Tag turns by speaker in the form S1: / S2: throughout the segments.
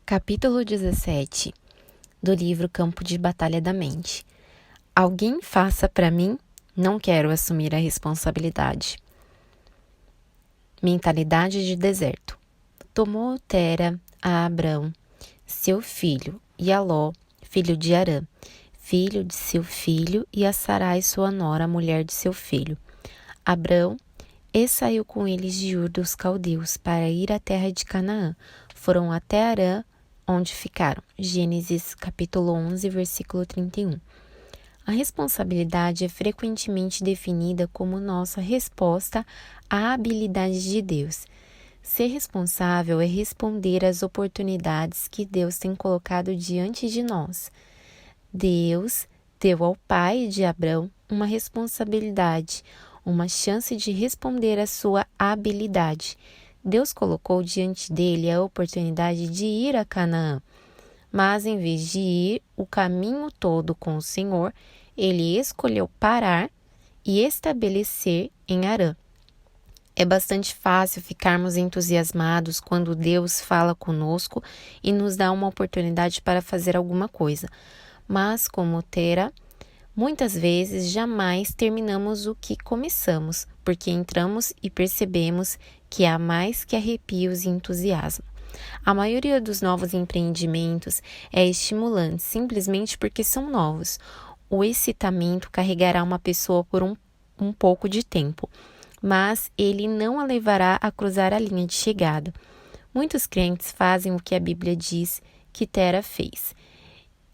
S1: Capítulo 17 do livro Campo de Batalha da Mente. Alguém faça para mim? Não quero assumir a responsabilidade. Mentalidade de deserto. Tomou Tera a Abrão, seu filho, e a Ló, filho de Arã, filho de seu filho, e a Sarai, sua nora, mulher de seu filho. Abrão e saiu com eles de Ur dos Caldeus para ir à terra de Canaã. Foram até Arã, onde ficaram. Gênesis capítulo 11, versículo 31. A responsabilidade é frequentemente definida como nossa resposta à habilidade de Deus. Ser responsável é responder às oportunidades que Deus tem colocado diante de nós. Deus deu ao pai de Abrão uma responsabilidade, uma chance de responder à sua habilidade. Deus colocou diante dele a oportunidade de ir a Canaã, mas em vez de ir o caminho todo com o Senhor, ele escolheu parar e estabelecer em Arã. É bastante fácil ficarmos entusiasmados quando Deus fala conosco e nos dá uma oportunidade para fazer alguma coisa, mas como Tera, muitas vezes jamais terminamos o que começamos, porque entramos e percebemos que há mais que arrepios e entusiasmo. A maioria dos novos empreendimentos é estimulante simplesmente porque são novos. O excitamento carregará uma pessoa por um pouco de tempo, mas ele não a levará a cruzar a linha de chegada. Muitos crentes fazem o que a Bíblia diz que Tera fez.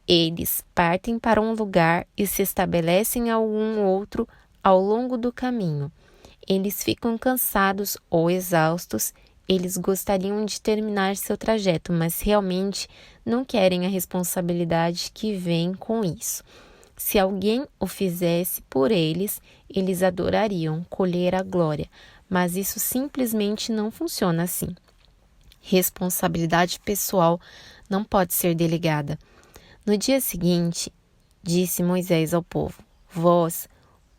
S1: Eles partem para um lugar e se estabelecem em algum outro ao longo do caminho. Eles ficam cansados ou exaustos, eles gostariam de terminar seu trajeto, mas realmente não querem a responsabilidade que vem com isso. Se alguém o fizesse por eles, eles adorariam colher a glória, mas isso simplesmente não funciona assim. Responsabilidade pessoal não pode ser delegada. No dia seguinte, disse Moisés ao povo: Vós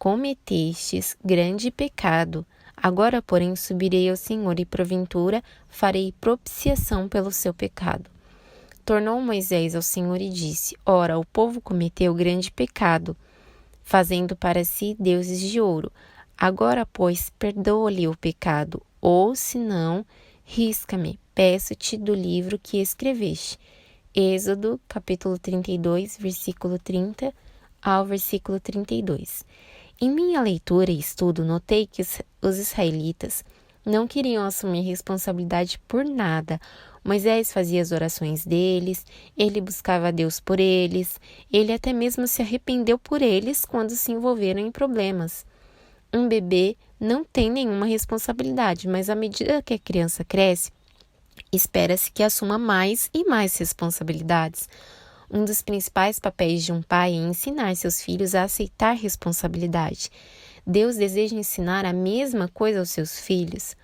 S1: cometestes grande pecado. Agora, porém, subirei ao Senhor e, porventura, farei propiciação pelo seu pecado. Tornou Moisés ao Senhor e disse: Ora, o povo cometeu grande pecado, fazendo para si deuses de ouro. Agora, pois, perdoa-lhe o pecado, ou, se não, risca-me, peço-te do livro que escreveste. Êxodo, capítulo 32, versículo 30 ao versículo 32. Em minha leitura e estudo, notei que os israelitas não queriam assumir responsabilidade por nada. Moisés fazia as orações deles, ele buscava a Deus por eles, ele até mesmo se arrependeu por eles quando se envolveram em problemas. Um bebê não tem nenhuma responsabilidade, mas à medida que a criança cresce, espera-se que assuma mais e mais responsabilidades. Um dos principais papéis de um pai é ensinar seus filhos a aceitar responsabilidade. Deus deseja ensinar a mesma coisa aos seus filhos.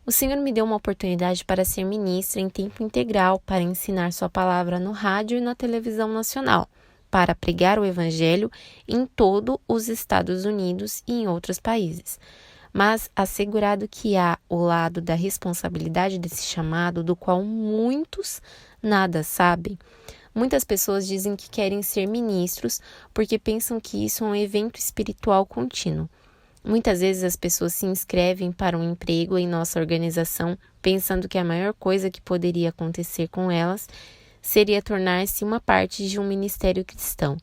S1: O Senhor me deu uma oportunidade para ser ministra em tempo integral, para ensinar sua palavra no rádio e na televisão nacional, para pregar o Evangelho em todos os Estados Unidos e em outros países. Mas assegurado que há o lado da responsabilidade desse chamado, do qual muitos nada sabem. Muitas pessoas dizem que querem ser ministros porque pensam que isso é um evento espiritual contínuo. Muitas vezes as pessoas se inscrevem para um emprego em nossa organização pensando que a maior coisa que poderia acontecer com elas seria tornar-se uma parte de um ministério cristão.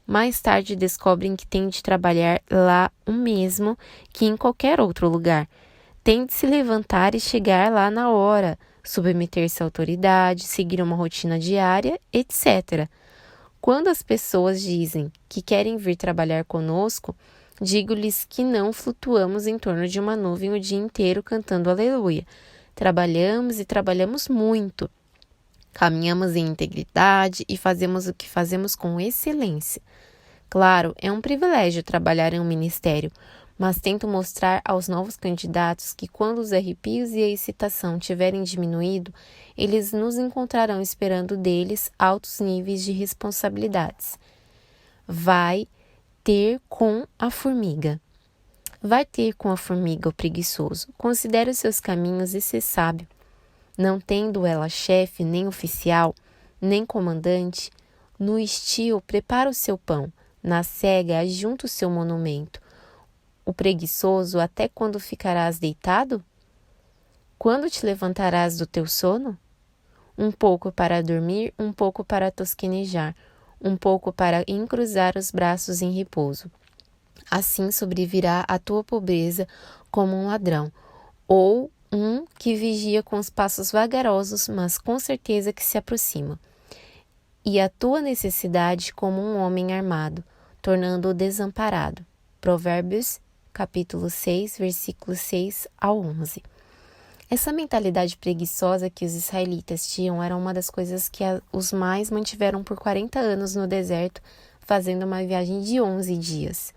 S1: Mais tarde descobrem que têm de trabalhar lá o mesmo que em qualquer outro lugar. Têm de se levantar e chegar lá na hora, submeter-se à autoridade, seguir uma rotina diária, etc. Quando as pessoas dizem que querem vir trabalhar conosco, digo-lhes que não flutuamos em torno de uma nuvem o dia inteiro cantando aleluia. Trabalhamos e trabalhamos muito. Caminhamos em integridade e fazemos o que fazemos com excelência. Claro, é um privilégio trabalhar em um ministério, mas tento mostrar aos novos candidatos que quando os arrepios e a excitação tiverem diminuído, eles nos encontrarão esperando deles altos níveis de responsabilidades. Vai ter com a formiga. Vai ter com a formiga, o preguiçoso. Considere os seus caminhos e ser sábio. Não tendo ela chefe, nem oficial, nem comandante, no estio prepara o seu pão, na cega ajunta o seu monumento. O preguiçoso, até quando ficarás deitado? Quando te levantarás do teu sono? Um pouco para dormir, um pouco para tosquenejar, um pouco para encruzar os braços em repouso. Assim sobrevirá a tua pobreza como um ladrão, ou um que vigia com os passos vagarosos, mas com certeza que se aproxima. E a tua necessidade como um homem armado, tornando-o desamparado. Provérbios, capítulo 6, versículos 6 ao 11. Essa mentalidade preguiçosa que os israelitas tinham era uma das coisas que os mais mantiveram por 40 anos no deserto, fazendo uma viagem de 11 dias.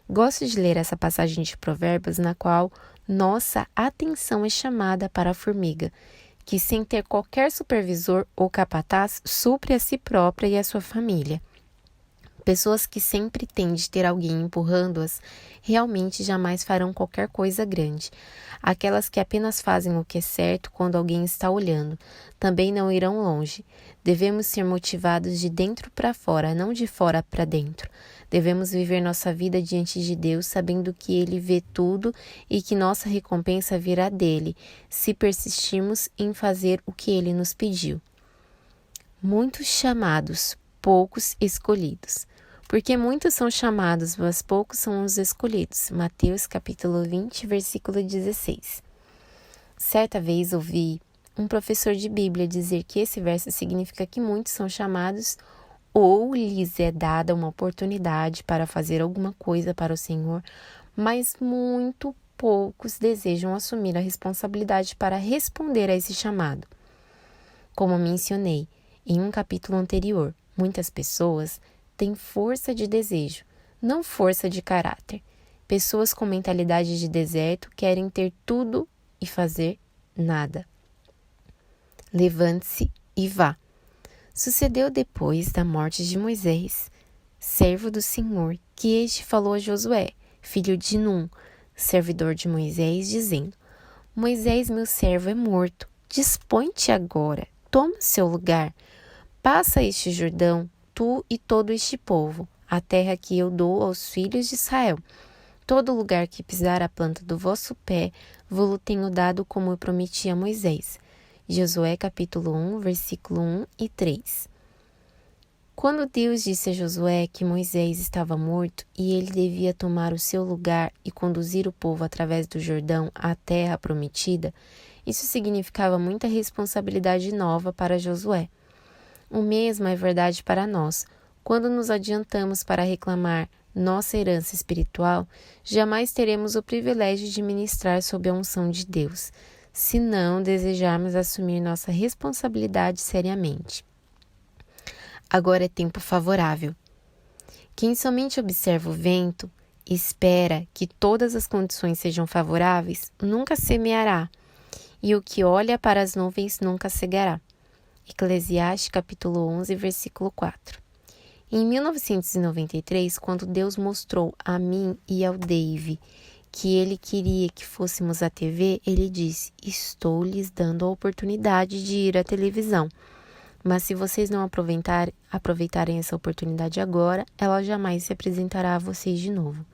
S1: Gosto de ler essa passagem de Provérbios na qual nossa atenção é chamada para a formiga, que sem ter qualquer supervisor ou capataz, supre a si própria e a sua família. Pessoas que sempre têm de ter alguém empurrando-as, realmente jamais farão qualquer coisa grande. Aquelas que apenas fazem o que é certo quando alguém está olhando, também não irão longe. Devemos ser motivados de dentro para fora, não de fora para dentro. Devemos viver nossa vida diante de Deus, sabendo que Ele vê tudo e que nossa recompensa virá dele, se persistirmos em fazer o que Ele nos pediu. Muitos chamados, poucos escolhidos. Porque muitos são chamados, mas poucos são os escolhidos. Mateus capítulo 20, versículo 16. Certa vez ouvi um professor de Bíblia dizer que esse verso significa que muitos são chamados ou lhes é dada uma oportunidade para fazer alguma coisa para o Senhor, mas muito poucos desejam assumir a responsabilidade para responder a esse chamado. Como mencionei em um capítulo anterior, muitas pessoas têm força de desejo, não força de caráter. Pessoas com mentalidade de deserto querem ter tudo e fazer nada. Levante-se e vá. Sucedeu depois da morte de Moisés, servo do Senhor, que este falou a Josué, filho de Num, servidor de Moisés, dizendo: Moisés, meu servo, é morto. Dispõe-te agora, toma seu lugar. Passa este Jordão, tu e todo este povo, a terra que eu dou aos filhos de Israel. Todo lugar que pisar a planta do vosso pé, vou-lo tenho dado como eu prometi a Moisés. Josué capítulo 1, versículo 1 e 3. Quando Deus disse a Josué que Moisés estava morto e ele devia tomar o seu lugar e conduzir o povo através do Jordão à terra prometida, isso significava muita responsabilidade nova para Josué. O mesmo é verdade para nós. Quando nos adiantamos para reclamar nossa herança espiritual, jamais teremos o privilégio de ministrar sob a unção de Deus, se não desejarmos assumir nossa responsabilidade seriamente. Agora é tempo favorável. Quem somente observa o vento e espera que todas as condições sejam favoráveis, nunca semeará, e o que olha para as nuvens nunca cegará. Eclesiastes capítulo 11, versículo 4. Em 1993, quando Deus mostrou a mim e ao Dave que Ele queria que fôssemos à TV, Ele disse: estou lhes dando a oportunidade de ir à televisão. Mas se vocês não aproveitarem essa oportunidade agora, ela jamais se apresentará a vocês de novo.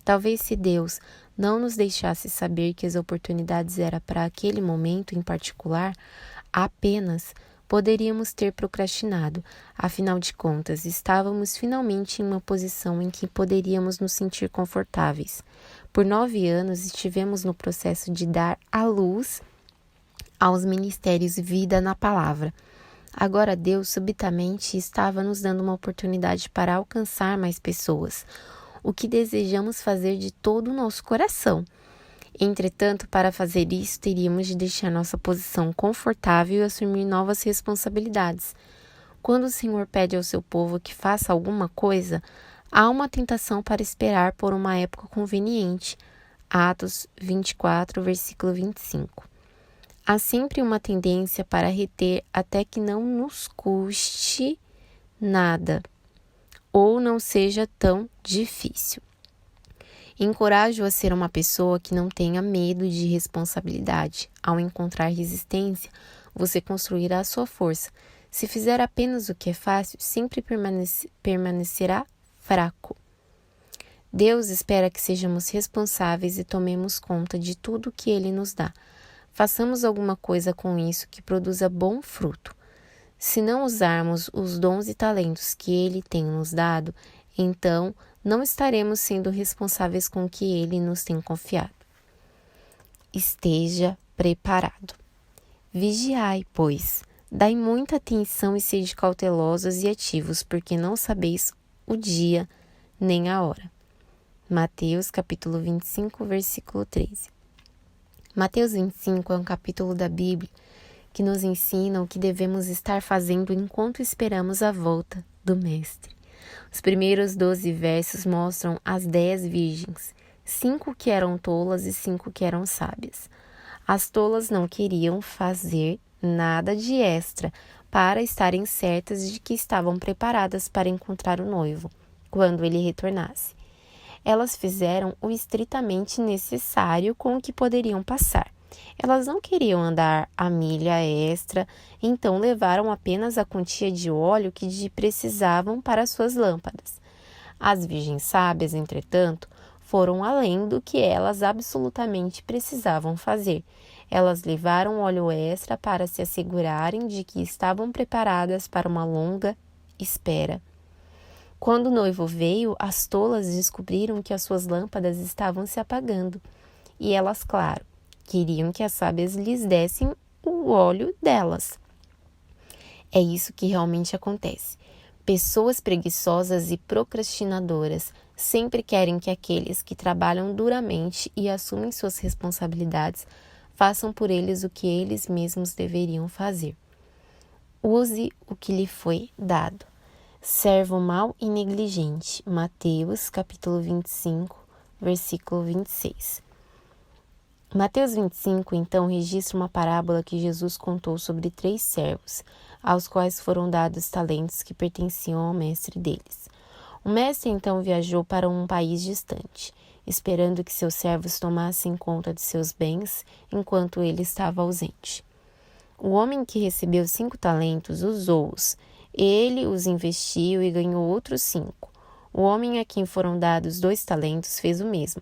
S1: Talvez se Deus não nos deixasse saber que as oportunidades eram para aquele momento em particular, apenas poderíamos ter procrastinado. Afinal de contas, estávamos finalmente em uma posição em que poderíamos nos sentir confortáveis. Por 9 anos estivemos no processo de dar à luz aos ministérios Vida na Palavra. Agora Deus subitamente estava nos dando uma oportunidade para alcançar mais pessoas, o que desejamos fazer de todo o nosso coração. Entretanto, para fazer isso, teríamos de deixar nossa posição confortável e assumir novas responsabilidades. Quando o Senhor pede ao seu povo que faça alguma coisa, há uma tentação para esperar por uma época conveniente. Atos 24, versículo 25. Há sempre uma tendência para reter até que não nos custe nada ou não seja tão difícil. Encorajo-o a ser uma pessoa que não tenha medo de responsabilidade. Ao encontrar resistência, você construirá a sua força. Se fizer apenas o que é fácil, sempre permanecerá fraco. Deus espera que sejamos responsáveis e tomemos conta de tudo que Ele nos dá. Façamos alguma coisa com isso que produza bom fruto. Se não usarmos os dons e talentos que Ele tem nos dado, então não estaremos sendo responsáveis com o que Ele nos tem confiado. Esteja preparado. Vigiai, pois, dai muita atenção e sede cautelosos e ativos, porque não sabeis o dia nem a hora. Mateus capítulo 25, versículo 13. Mateus 25 é um capítulo da Bíblia que nos ensina o que devemos estar fazendo enquanto esperamos a volta do Mestre. Os primeiros 12 versos mostram as 10 virgens, 5 que eram tolas e 5 que eram sábias. As tolas não queriam fazer nada de extra para estarem certas de que estavam preparadas para encontrar o noivo, quando ele retornasse. Elas fizeram o estritamente necessário com o que poderiam passar. Elas não queriam andar a milha extra, então levaram apenas a quantia de óleo que precisavam para suas lâmpadas. As virgens sábias, entretanto, foram além do que elas absolutamente precisavam fazer. Elas levaram óleo extra para se assegurarem de que estavam preparadas para uma longa espera. Quando o noivo veio, as tolas descobriram que as suas lâmpadas estavam se apagando. E elas, claro, queriam que as sábias lhes dessem o óleo delas. É isso que realmente acontece. Pessoas preguiçosas e procrastinadoras sempre querem que aqueles que trabalham duramente e assumem suas responsabilidades façam por eles o que eles mesmos deveriam fazer. Use o que lhe foi dado. Servo mau e negligente. Mateus, capítulo 25, versículo 26. Mateus 25, então, registra uma parábola que Jesus contou sobre 3 servos, aos quais foram dados talentos que pertenciam ao mestre deles. O mestre, então, viajou para um país distante, esperando que seus servos tomassem conta de seus bens enquanto ele estava ausente. O homem que recebeu 5 talentos usou-os. Ele os investiu e ganhou outros 5. O homem a quem foram dados 2 talentos fez o mesmo.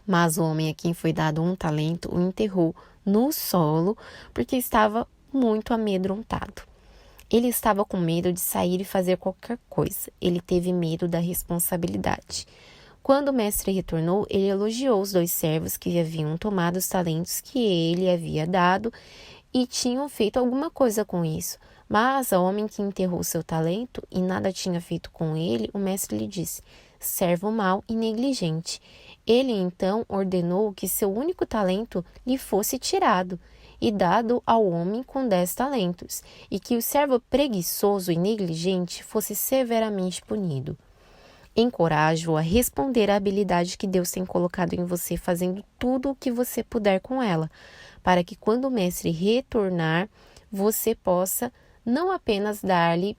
S1: Mas o homem a quem foi dado 1 talento o enterrou no solo porque estava muito amedrontado. Ele estava com medo de sair e fazer qualquer coisa. Ele teve medo da responsabilidade. Quando o mestre retornou, ele elogiou os 2 servos que haviam tomado os talentos que ele havia dado e tinham feito alguma coisa com isso. Mas ao homem que enterrou seu talento e nada tinha feito com ele, o mestre lhe disse: servo mau e negligente. Ele então ordenou que seu único talento lhe fosse tirado e dado ao homem com 10 talentos, e que o servo preguiçoso e negligente fosse severamente punido. Encorajo-o a responder à habilidade que Deus tem colocado em você, fazendo tudo o que você puder com ela, para que quando o mestre retornar, você possa não apenas dar-lhe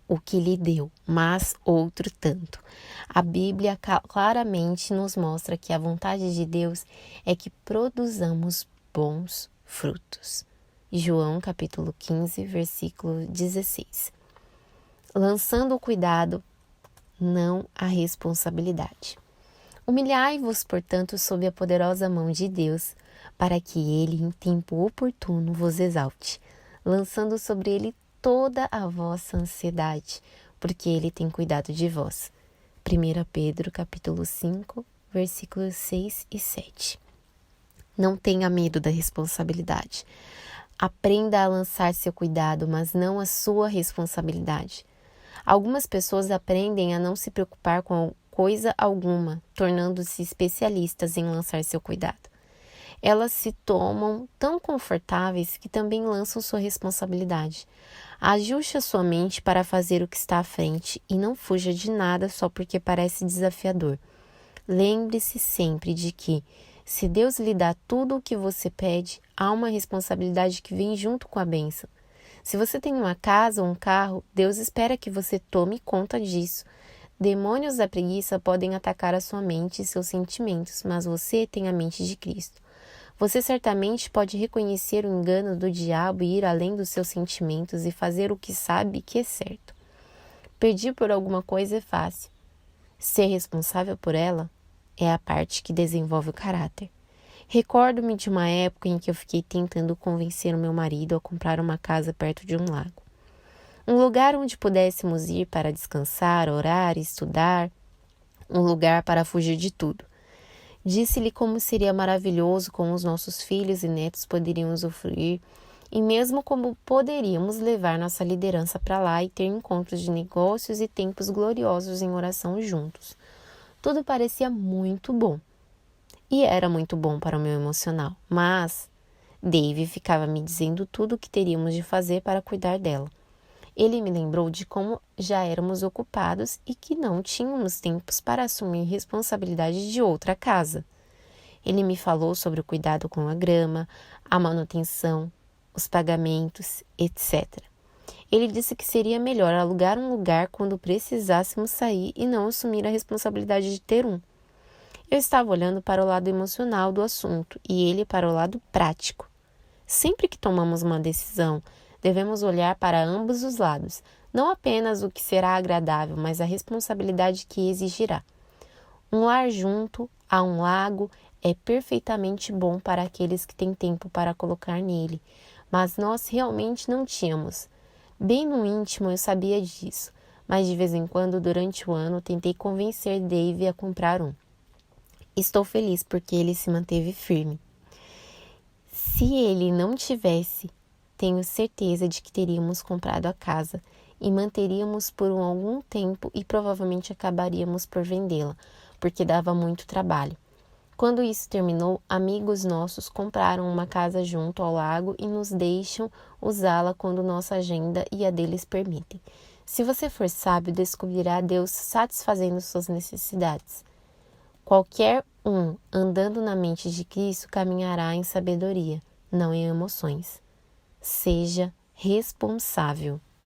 S1: o que lhe deu, mas outro tanto. A Bíblia claramente nos mostra que a vontade de Deus é que produzamos bons frutos. João capítulo 15, versículo 16. Lançando o cuidado, não a responsabilidade. Humilhai-vos, portanto, sob a poderosa mão de Deus, para que ele, em tempo oportuno, vos exalte, lançando sobre ele toda a vossa ansiedade, porque ele tem cuidado de vós. 1 Pedro, capítulo 5, versículos 6 e 7. Não tenha medo da responsabilidade. Aprenda a lançar seu cuidado, mas não a sua responsabilidade. Algumas pessoas aprendem a não se preocupar com coisa alguma, tornando-se especialistas em lançar seu cuidado. Elas se tomam tão confortáveis que também lançam sua responsabilidade. Ajuste a sua mente para fazer o que está à frente e não fuja de nada só porque parece desafiador. Lembre-se sempre de que, se Deus lhe dá tudo o que você pede, há uma responsabilidade que vem junto com a bênção. Se você tem uma casa ou um carro, Deus espera que você tome conta disso. demônios da preguiça podem atacar a sua mente e seus sentimentos, mas você tem a mente de Cristo. Você certamente pode reconhecer o engano do diabo e ir além dos seus sentimentos e fazer o que sabe que é certo. Pedir por alguma coisa é fácil. Ser responsável por ela é a parte que desenvolve o caráter. Recordo-me de uma época em que eu fiquei tentando convencer o meu marido a comprar uma casa perto de um lago. Um lugar onde pudéssemos ir para descansar, orar, estudar, um lugar para fugir de tudo. Disse-lhe como seria maravilhoso como os nossos filhos e netos poderiam usufruir e mesmo como poderíamos levar nossa liderança para lá e ter encontros de negócios e tempos gloriosos em oração juntos. Tudo parecia muito bom. E era muito bom para o meu emocional, mas Dave ficava me dizendo tudo o que teríamos de fazer para cuidar dela. Ele me lembrou de como já éramos ocupados e que não tínhamos tempos para assumir responsabilidade de outra casa. Ele me falou sobre o cuidado com a grama, a manutenção, os pagamentos, etc. Ele disse que seria melhor alugar um lugar quando precisássemos sair e não assumir a responsabilidade de ter um. Eu estava olhando para o lado emocional do assunto e ele para o lado prático. Sempre que tomamos uma decisão, devemos olhar para ambos os lados, não apenas o que será agradável, mas a responsabilidade que exigirá. Um lar junto a um lago é perfeitamente bom para aqueles que têm tempo para colocar nele, mas nós realmente não tínhamos. Bem no íntimo eu sabia disso, mas de vez em quando durante o ano tentei convencer Dave a comprar um. Estou feliz porque ele se manteve firme. Se ele não tivesse, tenho certeza de que teríamos comprado a casa e manteríamos por algum tempo e provavelmente acabaríamos por vendê-la, porque dava muito trabalho. Quando isso terminou, amigos nossos compraram uma casa junto ao lago e nos deixam usá-la quando nossa agenda e a deles permitem. Se você for sábio, descobrirá Deus satisfazendo suas necessidades. Qualquer um andando na mente de Cristo caminhará em sabedoria, não em emoções. Seja responsável.